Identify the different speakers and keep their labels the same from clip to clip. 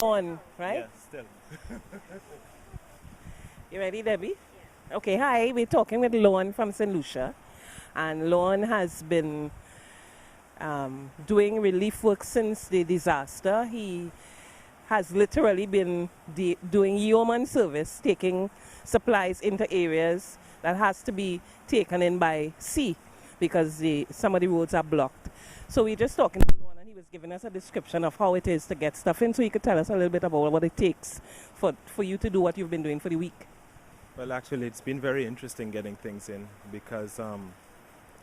Speaker 1: On, right?
Speaker 2: Yeah, still.
Speaker 1: You ready, Debbie? Okay, hi. We're talking with Lon from St. Lucia. And Lon has been doing relief work since the disaster. He has literally been doing yeoman service, taking supplies into areas that has to be taken in by sea because some of the roads are blocked. So we're just talking to Lon, and he was giving us a description of how it is to get stuff in. So he could tell us a little bit about what it takes for you to do what you've been doing for the week.
Speaker 2: Well, actually, it's been very interesting getting things in because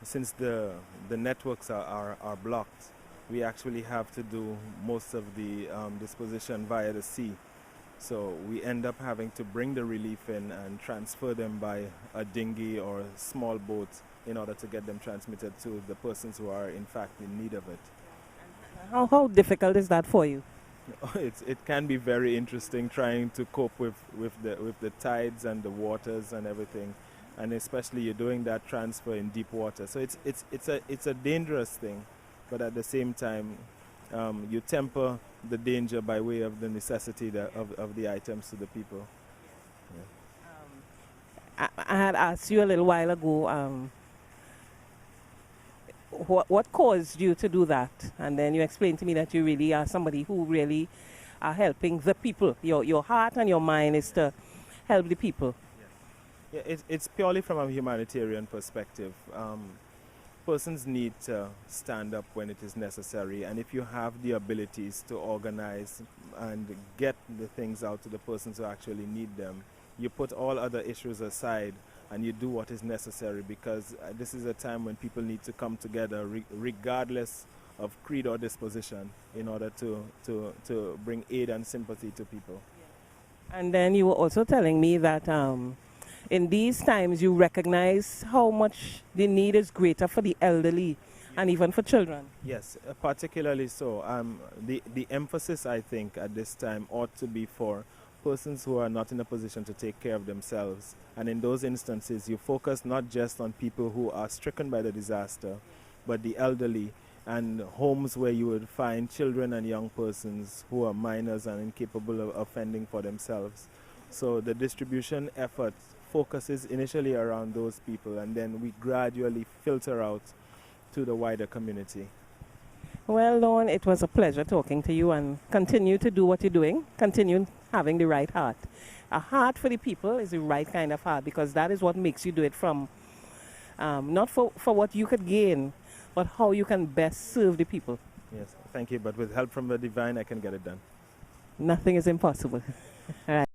Speaker 2: since the networks are blocked, we actually have to do most of the disposition via the sea. So we end up having to bring the relief in and transfer them by a dinghy or a small boat in order to get them transmitted to the persons who are in fact in need of it.
Speaker 1: How difficult is that for you?
Speaker 2: It can be very interesting trying to cope with the tides and the waters and everything, and especially you're doing that transfer in deep water. So it's a dangerous thing, but at the same time, you temper the danger by way of the necessity of the items to the people.
Speaker 1: I had asked you a little while ago, what caused you to do that? And then you explained to me that you really are somebody who really are helping the people. Your heart and your mind is to help the people.
Speaker 2: Yeah, it's purely from a humanitarian perspective. Persons need to stand up when it is necessary, and if you have the abilities to organize and get the things out to the persons who actually need them, you put all other issues aside and you do what is necessary, because this is a time when people need to come together regardless of creed or disposition in order to bring aid and sympathy to people.
Speaker 1: And then you were also telling me that in these times you recognize how much the need is greater for the elderly and even for children.
Speaker 2: Yes, particularly so. The emphasis, I think, at this time ought to be for persons who are not in a position to take care of themselves. And in those instances, you focus not just on people who are stricken by the disaster, but the elderly, and homes where you would find children and young persons who are minors and incapable of fending for themselves. So the distribution effort focuses initially around those people, and then we gradually filter out to the wider community.
Speaker 1: Well, Lon, it was a pleasure talking to you, and continue to do what you're doing. Continue having the right heart. A heart for the people is the right kind of heart, because that is what makes you do it from, not for what you could gain, but how you can best serve the people.
Speaker 2: Yes, thank you. But with help from the divine, I can get it done.
Speaker 1: Nothing is impossible. All right.